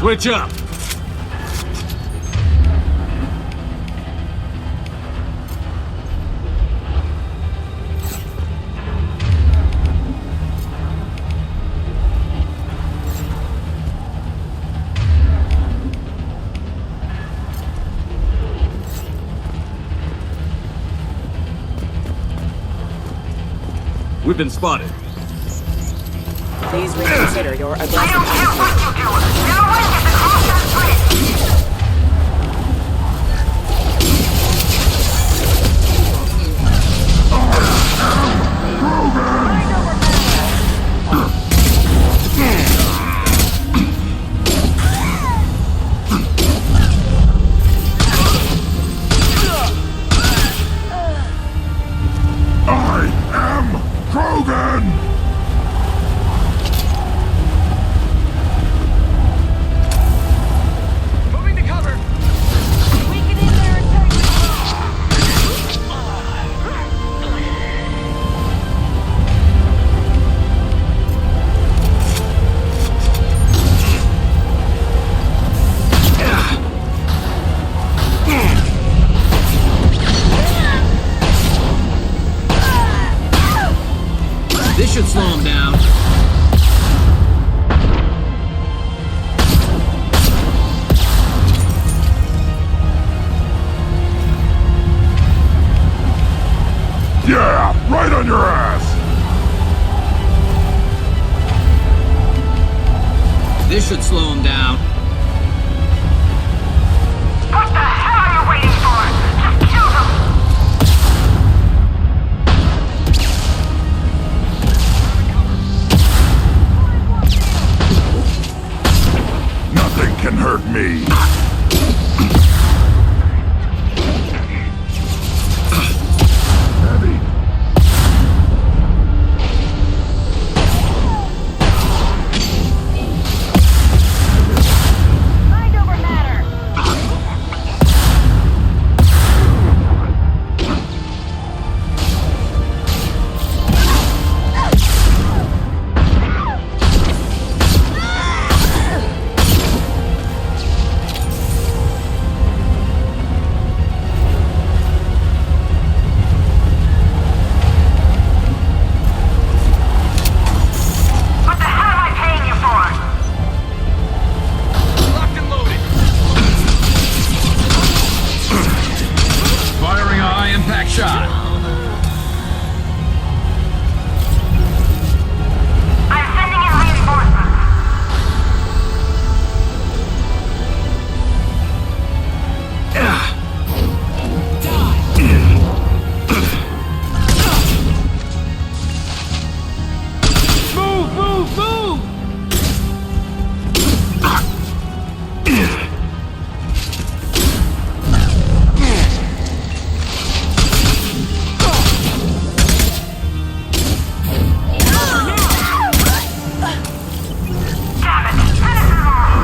Switch up! We've been spotted. Please reconsider your aggressive. I don't care what you do! Get away from the crossroads bridge! This should slow him down. Yeah, right on your ass! This should slow him down. What the hell are you waiting for? Just kill them! Nothing can hurt me! Heavy. Mind over matter! What the hell am I paying you for? Locked and loaded. Firing a high impact shot. I'm sending in reinforcements. Move, move, move! Damn it! Finish them all!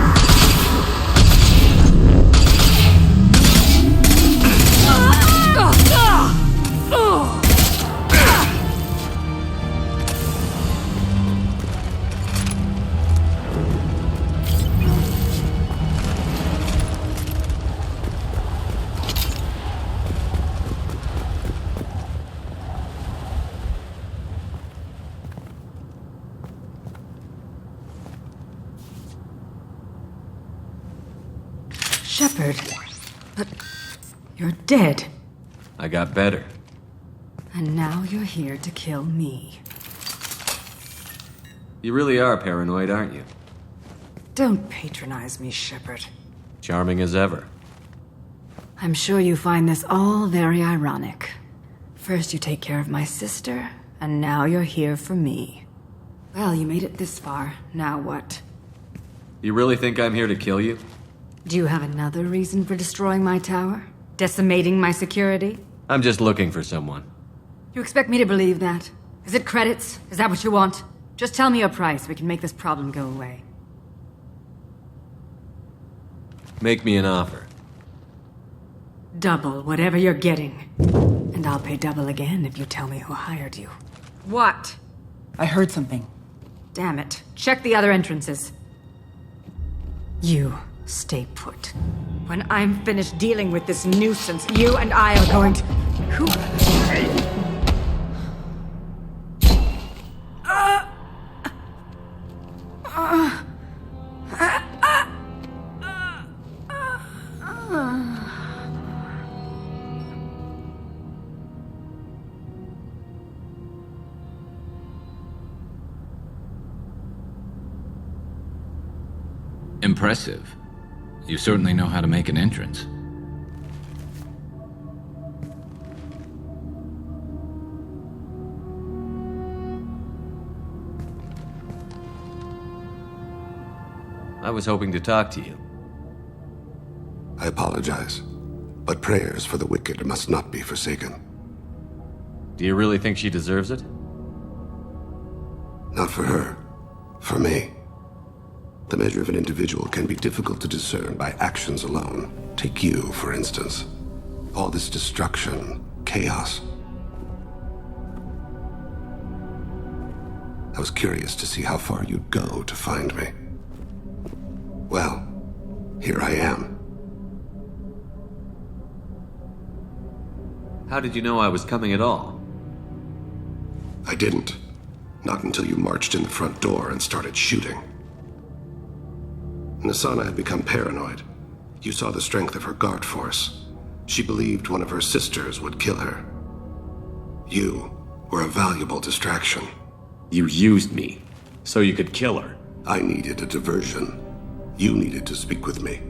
Shepard, but you're dead. I got better. And now you're here to kill me. You really are paranoid, aren't you? Don't patronize me, Shepard. Charming as ever. I'm sure you find this all very ironic. First you take care of my sister, and now you're here for me. Well, you made it this far. Now what? You really think I'm here to kill you? Do you have another reason for destroying my tower? Decimating my security? I'm just looking for someone. You expect me to believe that? Is it credits? Is that what you want? Just tell me a price. We can make this problem go away. Make me an offer. Double whatever you're getting. And I'll pay double again if you tell me who hired you. What? I heard something. Damn it. Check the other entrances. You stay put. When I'm finished dealing with this nuisance, you and I are going to... Who... Impressive. You certainly know how to make an entrance. I was hoping to talk to you. I apologize, but prayers for the wicked must not be forsaken. Do you really think she deserves it? Not for her, for me. The measure of an individual can be difficult to discern by actions alone. Take you, for instance. All this destruction, chaos. I was curious to see how far you'd go to find me. Well, here I am. How did you know I was coming at all? I didn't. Not until you marched in the front door and started shooting. Nasana had become paranoid. You saw the strength of her guard force. She believed one of her sisters would kill her. You were a valuable distraction. You used me, so you could kill her. I needed a diversion. You needed to speak with me.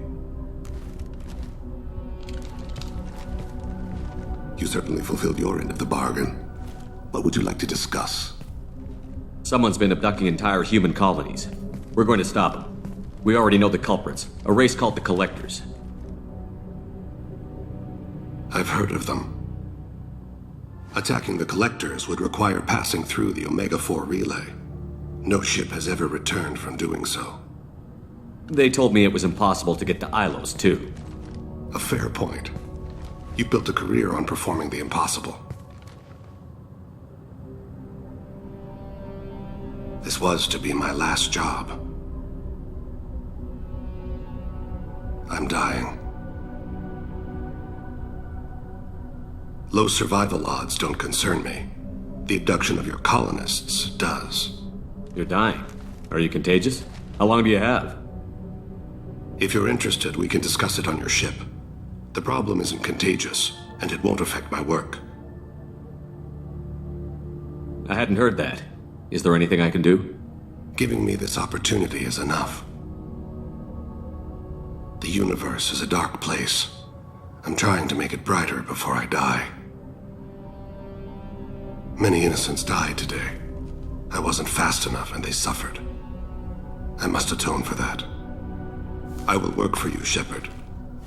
You certainly fulfilled your end of the bargain. What would you like to discuss? Someone's been abducting entire human colonies. We're going to stop them. We already know the culprits, a race called the Collectors. I've heard of them. Attacking the Collectors would require passing through the Omega-4 relay. No ship has ever returned from doing so. They told me it was impossible to get to Ilos, too. A fair point. You built a career on performing the impossible. This was to be my last job. I'm dying. Low survival odds don't concern me. The abduction of your colonists does. You're dying. Are you contagious? How long do you have? If you're interested, we can discuss it on your ship. The problem isn't contagious, and it won't affect my work. I hadn't heard that. Is there anything I can do? Giving me this opportunity is enough. The universe is a dark place. I'm trying to make it brighter before I die. Many innocents died today. I wasn't fast enough and they suffered. I must atone for that. I will work for you, Shepard.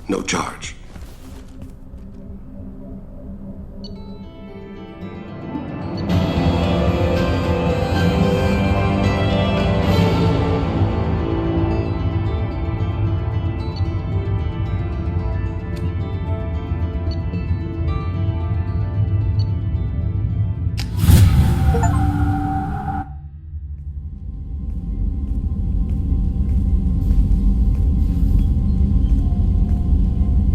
No charge.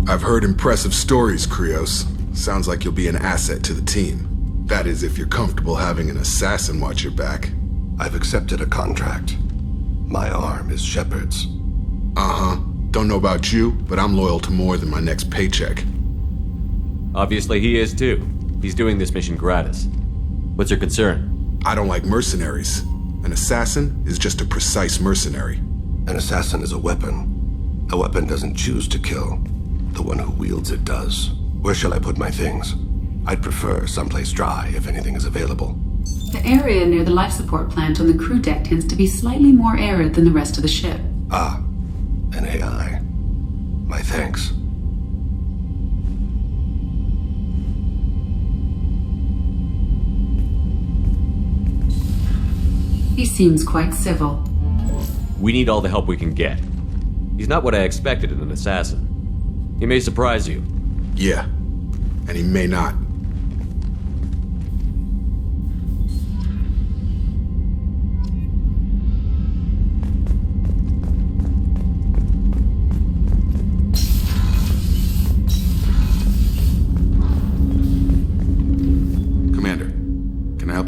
I've heard impressive stories, Krios. Sounds like you'll be an asset to the team. That is, if you're comfortable having an assassin watch your back. I've accepted a contract. My arm is Shepard's. Uh-huh. Don't know about you, but I'm loyal to more than my next paycheck. Obviously he is too. He's doing this mission gratis. What's your concern? I don't like mercenaries. An assassin is just a precise mercenary. An assassin is a weapon. A weapon doesn't choose to kill. The one who wields it does. Where shall I put my things? I'd prefer someplace dry if anything is available. The area near the life support plant on the crew deck tends to be slightly more arid than the rest of the ship. Ah, an AI. My thanks. He seems quite civil. We need all the help we can get. He's not what I expected in an assassin. He may surprise you. Yeah, and he may not.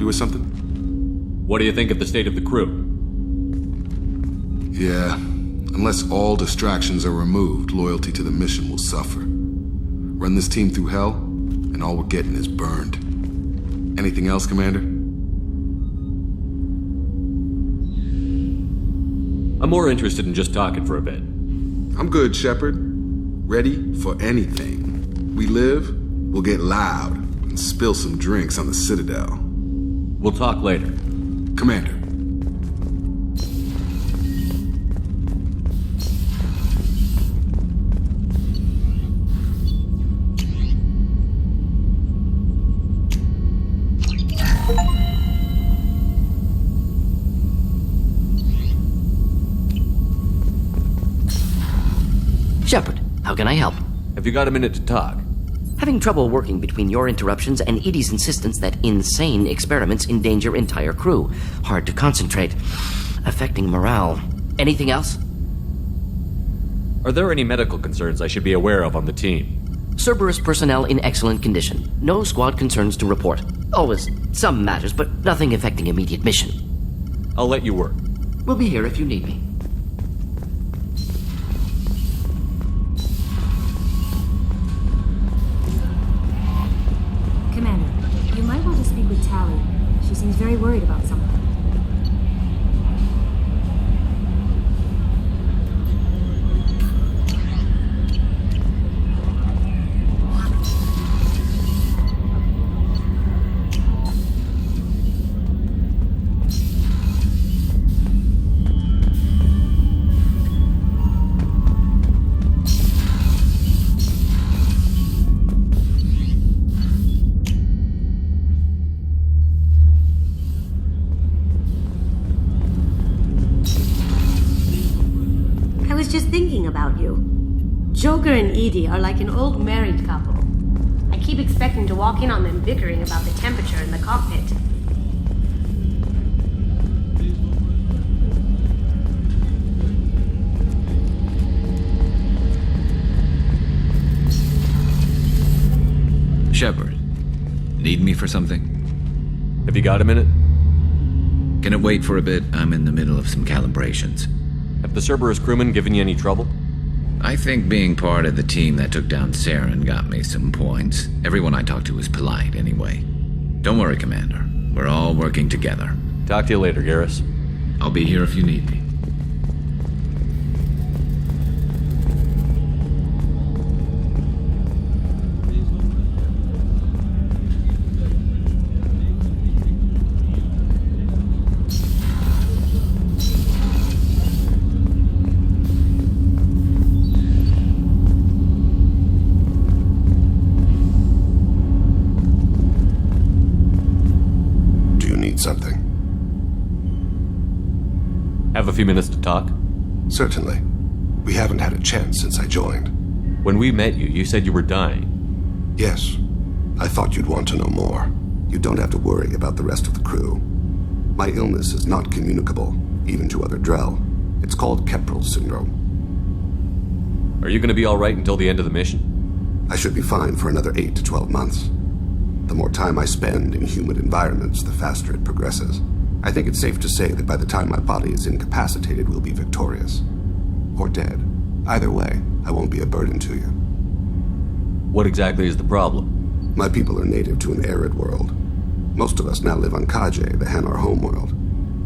or something? What do you think of the state of the crew? Yeah, unless all distractions are removed, loyalty to the mission will suffer. Run this team through hell, and all we're getting is burned. Anything else, Commander? I'm more interested in just talking for a bit. I'm good, Shepard. Ready for anything. We live, we'll get loud, and spill some drinks on the Citadel. We'll talk later. Commander. Shepard, how can I help? Have you got a minute to talk? Having trouble working between your interruptions and Edie's insistence that insane experiments endanger entire crew. Hard to concentrate. Affecting morale. Anything else? Are there any medical concerns I should be aware of on the team? Cerberus personnel in excellent condition. No squad concerns to report. Always some matters, but nothing affecting immediate mission. I'll let you work. We'll be here if you need me. Commander, you might want to speak with Tally. She seems very worried about something. About you. Joker and Edie are like an old married couple. I keep expecting to walk in on them bickering about the temperature in the cockpit. Shepard, need me for something? Have you got a minute? Can it wait for a bit? I'm in the middle of some calibrations. Have the Cerberus crewmen given you any trouble? I think being part of the team that took down Saren got me some points. Everyone I talked to was polite anyway. Don't worry, Commander. We're all working together. Talk to you later, Garrus. I'll be here if you need me. Something. Have a few minutes to talk? Certainly. We haven't had a chance since I joined. When we met you, you said you were dying. Yes. I thought you'd want to know more. You don't have to worry about the rest of the crew. My illness is not communicable, even to other Drell. It's called Keprel syndrome. Are you going to be all right until the end of the mission? I should be fine for another 8 to 12 months. The more time I spend in humid environments, the faster it progresses. I think it's safe to say that by the time my body is incapacitated, we'll be victorious. Or dead. Either way, I won't be a burden to you. What exactly is the problem? My people are native to an arid world. Most of us now live on Kaje, the Hanar homeworld.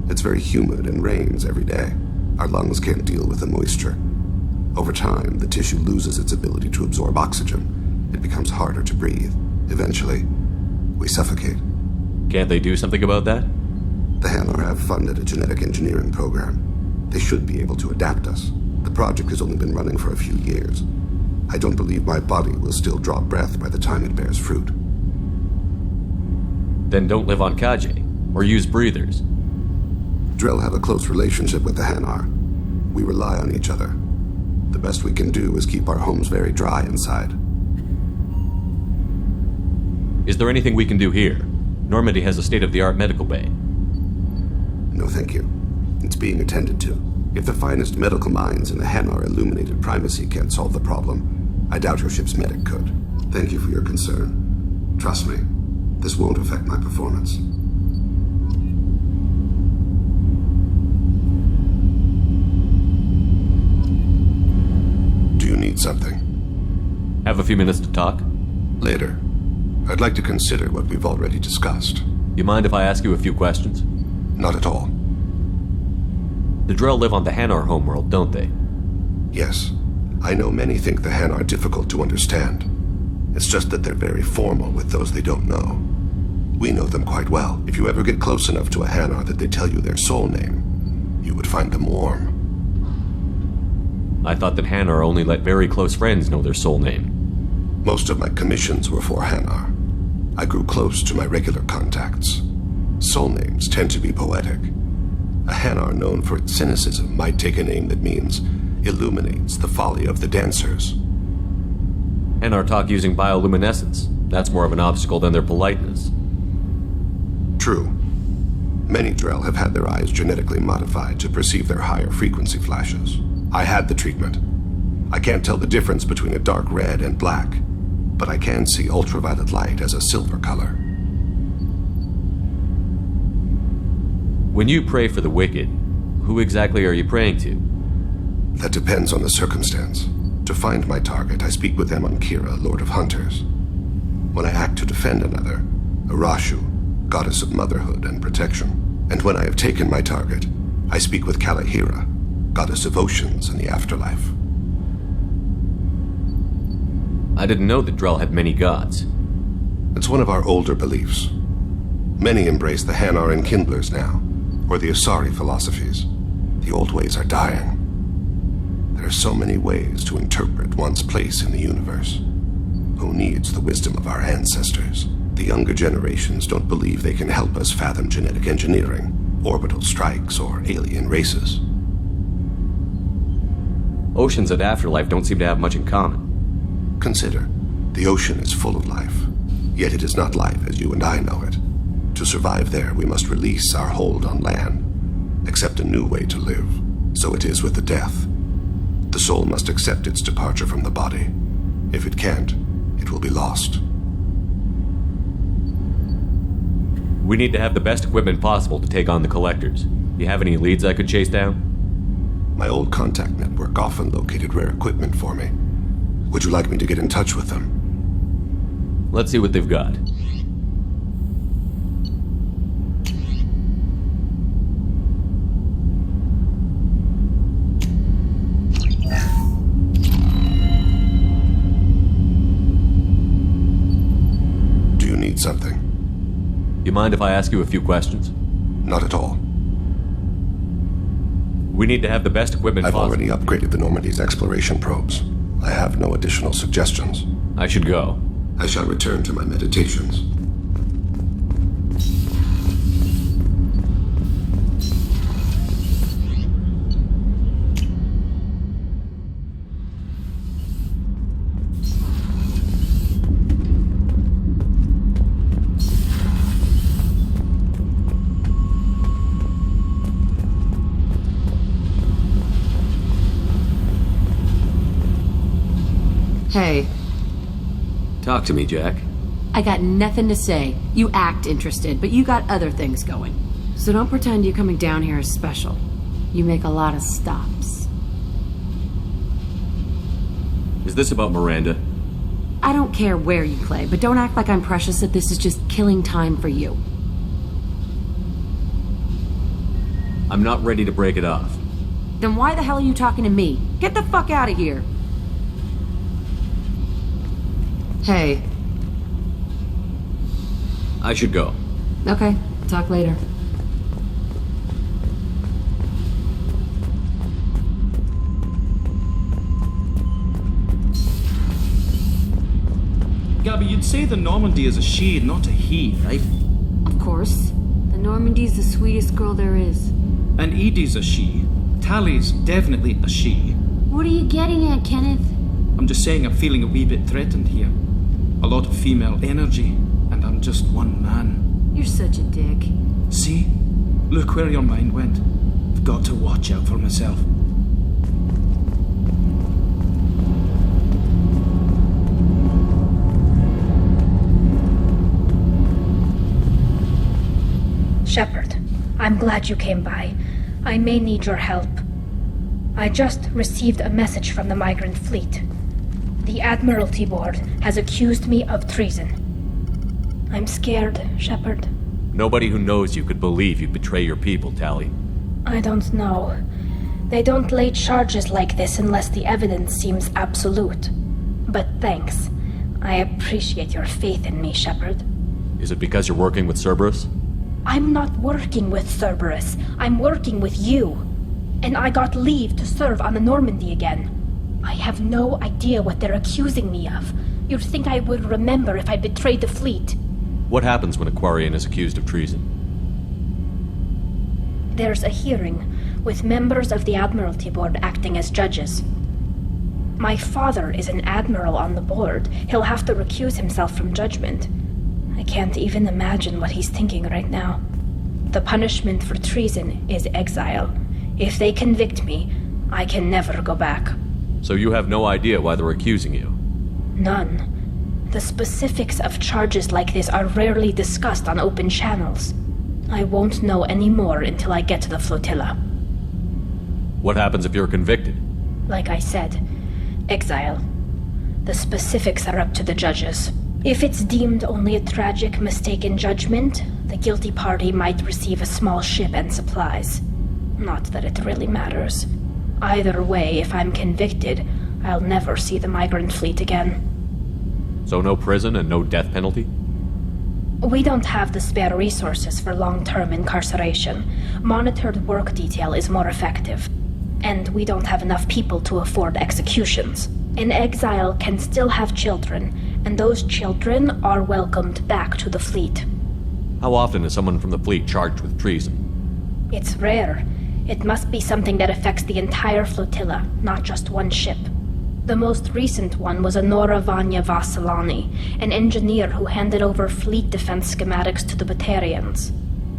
It's very humid and rains every day. Our lungs can't deal with the moisture. Over time, the tissue loses its ability to absorb oxygen. It becomes harder to breathe. Eventually, we suffocate. Can't they do something about that? The Hanar have funded a genetic engineering program. They should be able to adapt us. The project has only been running for a few years. I don't believe my body will still draw breath by the time it bears fruit. Then don't live on Kaje, or use breathers. Drell have a close relationship with the Hanar. We rely on each other. The best we can do is keep our homes very dry inside. Is there anything we can do here? Normandy has a state-of-the-art medical bay. No, thank you. It's being attended to. If the finest medical minds in the Hanar illuminated primacy can't solve the problem, I doubt your ship's medic could. Thank you for your concern. Trust me, this won't affect my performance. something? Have a few minutes to talk? Later. I'd like to consider what we've already discussed. You mind if I ask you a few questions? Not at all. The Drell live on the Hanar homeworld, don't they? Yes. I know many think the Han are difficult to understand. It's just that they're very formal with those they don't know. We know them quite well. If you ever get close enough to a Hanar that they tell you their soul name, you would find them warm. I thought that Hanar only let very close friends know their soul name. Most of my commissions were for Hanar. I grew close to my regular contacts. Soul names tend to be poetic. A Hanar known for its cynicism might take a name that means illuminates the folly of the dancers. Hanar talk using bioluminescence. That's more of an obstacle than their politeness. True. Many Drell have had their eyes genetically modified to perceive their higher frequency flashes. I had the treatment. I can't tell the difference between a dark red and black, but I can see ultraviolet light as a silver color. When you pray for the wicked, who exactly are you praying to? That depends on the circumstance. To find my target, I speak with them on Kira, Lord of Hunters. When I act to defend another, Arashu, Goddess of Motherhood and Protection. And when I have taken my target, I speak with Kalahira, Goddess of Oceans and the Afterlife. I didn't know that Drell had many gods. It's one of our older beliefs. Many embrace the Hanar and Kindlers now, or the Asari philosophies. The old ways are dying. There are so many ways to interpret one's place in the universe. Who needs the wisdom of our ancestors? The younger generations don't believe they can help us fathom genetic engineering, orbital strikes, or alien races. Oceans and Afterlife don't seem to have much in common. Consider, the ocean is full of life, yet it is not life as you and I know it. To survive there, we must release our hold on land, accept a new way to live. So it is with the death. The soul must accept its departure from the body. If it can't, it will be lost. We need to have the best equipment possible to take on the Collectors. You have any leads I could chase down? My old contact network often located rare equipment for me. Would you like me to get in touch with them? Let's see what they've got. Do you need something? You mind if I ask you a few questions? Not at all. We need to have the best equipment I've possible. already upgraded the Normandy's exploration probes. I have no additional suggestions. I should go. I shall return to my meditations. Hey. Talk to me, Jack. I got nothing to say. You act interested, but you got other things going. So don't pretend you coming down here is special. You make a lot of stops. Is this about Miranda? I don't care where you play, but don't act like I'm precious that this is just killing time for you. I'm not ready to break it off. Then why the hell are you talking to me? Get the fuck out of here. Hey. I should go. Okay, talk later. Gabby, you'd say the Normandy is a she, not a he, right? Of course. The Normandy's the sweetest girl there is. And Edie's a she. Tally's definitely a she. What are you getting at, Kenneth? I'm just saying I'm feeling a wee bit threatened here. A lot of female energy, and I'm just one man. You're such a dick. See? Look where your mind went. I've got to watch out for myself. Shepard, I'm glad you came by. I may need your help. I just received a message from the migrant fleet. The Admiralty Board has accused me of treason. I'm scared, Shepard. Nobody who knows you could believe you'd betray your people, Tally. I don't know. They don't lay charges like this unless the evidence seems absolute. But thanks. I appreciate your faith in me, Shepard. Is it because you're working with Cerberus? I'm not working with Cerberus. I'm working with you. And I got leave to serve on the Normandy again. I have no idea what they're accusing me of. You'd think I would remember if I betrayed the fleet. What happens when a Quarian is accused of treason? There's a hearing, with members of the Admiralty Board acting as judges. My father is an admiral on the board. He'll have to recuse himself from judgment. I can't even imagine what he's thinking right now. The punishment for treason is exile. If they convict me, I can never go back. So you have no idea why they're accusing you? None. The specifics of charges like this are rarely discussed on open channels. I won't know any more until I get to the flotilla. What happens if you're convicted? Like I said, exile. The specifics are up to the judges. If it's deemed only a tragic mistake in judgment, the guilty party might receive a small ship and supplies. Not that it really matters. Either way, if I'm convicted, I'll never see the migrant fleet again. So no prison and no death penalty? We don't have the spare resources for long-term incarceration. Monitored work detail is more effective. And we don't have enough people to afford executions. An exile can still have children, and those children are welcomed back to the fleet. How often is someone from the fleet charged with treason? It's rare. It must be something that affects the entire flotilla, not just one ship. The most recent one was Anora Vanya Vassilani, an engineer who handed over fleet defense schematics to the Batarians.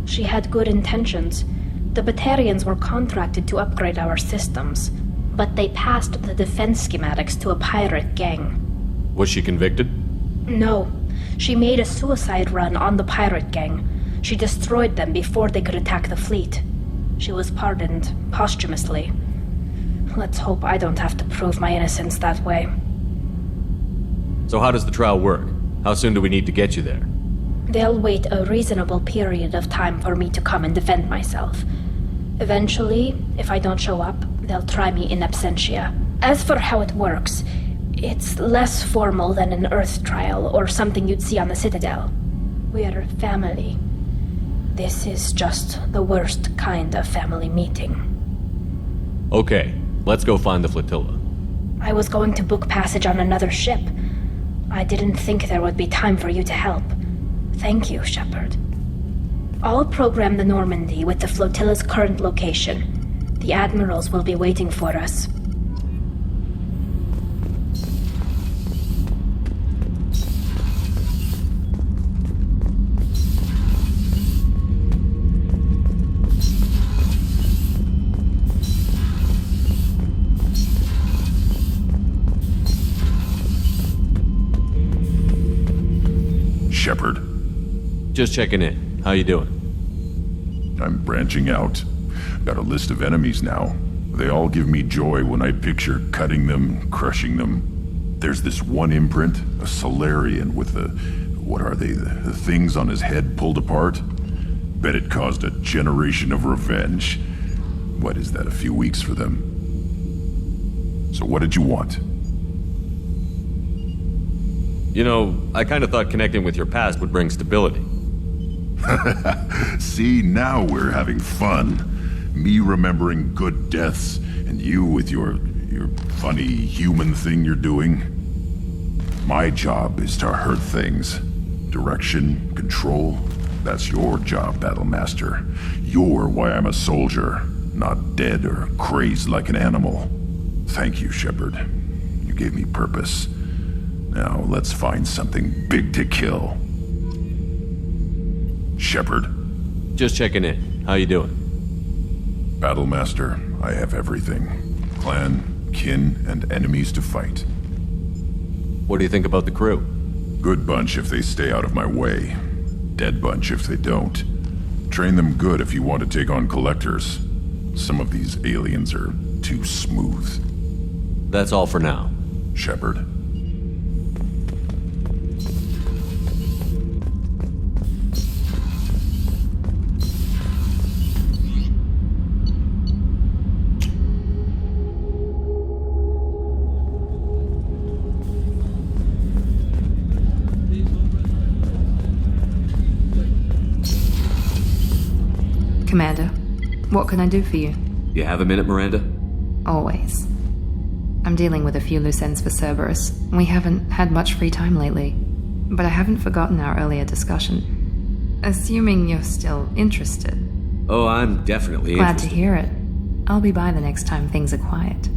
She had good intentions. The Batarians were contracted to upgrade our systems, but they passed the defense schematics to a pirate gang. Was she convicted? No. She made a suicide run on the pirate gang. She destroyed them before they could attack the fleet. She was pardoned, posthumously. Let's hope I don't have to prove my innocence that way. So how does the trial work? How soon do we need to get you there? They'll wait a reasonable period of time for me to come and defend myself. Eventually, if I don't show up, they'll try me in absentia. As for how it works, it's less formal than an Earth trial or something you'd see on the Citadel. We're family. This is just the worst kind of family meeting. Okay, let's go find the flotilla. I was going to book passage on another ship. I didn't think there would be time for you to help. Thank you, Shepard. I'll program the Normandy with the flotilla's current location. The admirals will be waiting for us. Shepard. Just checking in. How you doing? I'm branching out. Got a list of enemies now. They all give me joy when I picture cutting them, crushing them. There's this one imprint, a Solarian with the... what are they? The things on his head pulled apart? Bet it caused a generation of revenge. What is that, a few weeks for them? So what did you want? You know, I kind of thought connecting with your past would bring stability. See, now we're having fun. Me remembering good deaths, and you with your funny human thing you're doing. My job is to hurt things. Direction, control, that's your job, Battlemaster. You're why I'm a soldier, not dead or crazed like an animal. Thank you, Shepard. You gave me purpose. Now, let's find something big to kill. Shepard. Just checking in. How you doing? Battlemaster, I have everything. Clan, kin, and enemies to fight. What do you think about the crew? Good bunch if they stay out of my way. Dead bunch if they don't. Train them good if you want to take on collectors. Some of these aliens are too smooth. That's all for now. Shepard. Commander, what can I do for you? You have a minute, Miranda? Always. I'm dealing with a few loose ends for Cerberus. We haven't had much free time lately, but I haven't forgotten our earlier discussion. Assuming you're still interested. Oh, I'm definitely Glad interested. to hear it. I'll be by the next time things are quiet.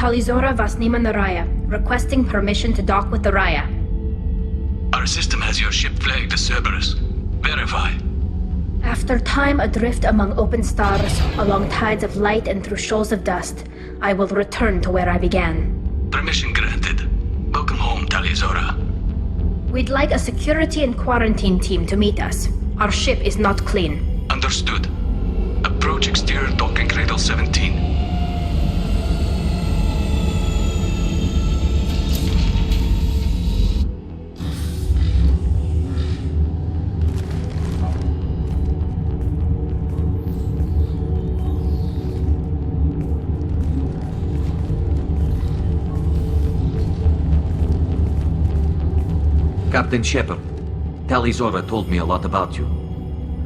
Talizora Vasnima Naraya, requesting permission to dock with the Raya. Our system has your ship flagged as Cerberus. Verify. After time adrift among open stars, along tides of light and through shoals of dust, I will return to where I began. Permission granted. Welcome home, Talizora. We'd like a security and quarantine team to meet us. Our ship is not clean. Understood. Approach exterior docking cradle 17. Captain Shepard, Talizora told me a lot about you.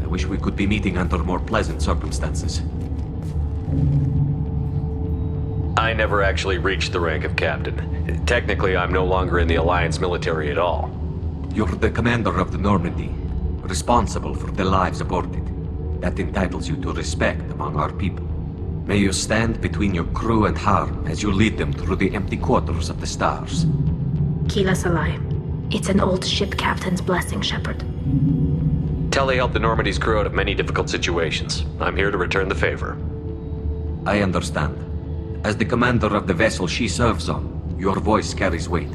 I wish we could be meeting under more pleasant circumstances. I never actually reached the rank of captain. Technically, I'm no longer in the Alliance military at all. You're the commander of the Normandy, responsible for the lives aborted. That entitles you to respect among our people. May you stand between your crew and harm as you lead them through the empty quarters of the stars. Kila Salai. It's an old ship captain's blessing, Shepard. Tali helped the Normandy's crew out of many difficult situations. I'm here to return the favor. I understand. As the commander of the vessel she serves on, your voice carries weight.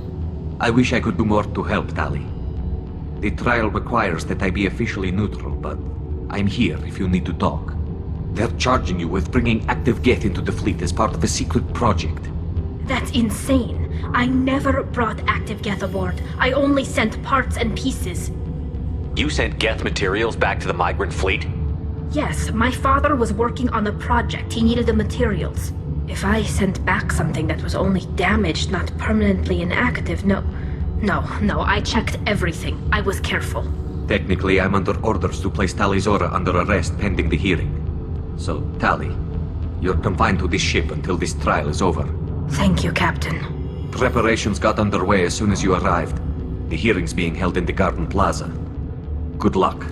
I wish I could do more to help Tali. The trial requires that I be officially neutral, but I'm here if you need to talk. They're charging you with bringing active Geth into the fleet as part of a secret project. That's insane. I never brought active Geth aboard. I only sent parts and pieces. You sent Geth materials back to the migrant fleet? Yes, my father was working on a project. He needed the materials. If I sent back something that was only damaged, not permanently inactive, no, I checked everything. I was careful. Technically, I'm under orders to place Tali Zora under arrest pending the hearing. So, Tali, you're confined to this ship until this trial is over. Thank you, Captain. Preparations got underway as soon as you arrived. The hearing's being held in the Garden Plaza. Good luck.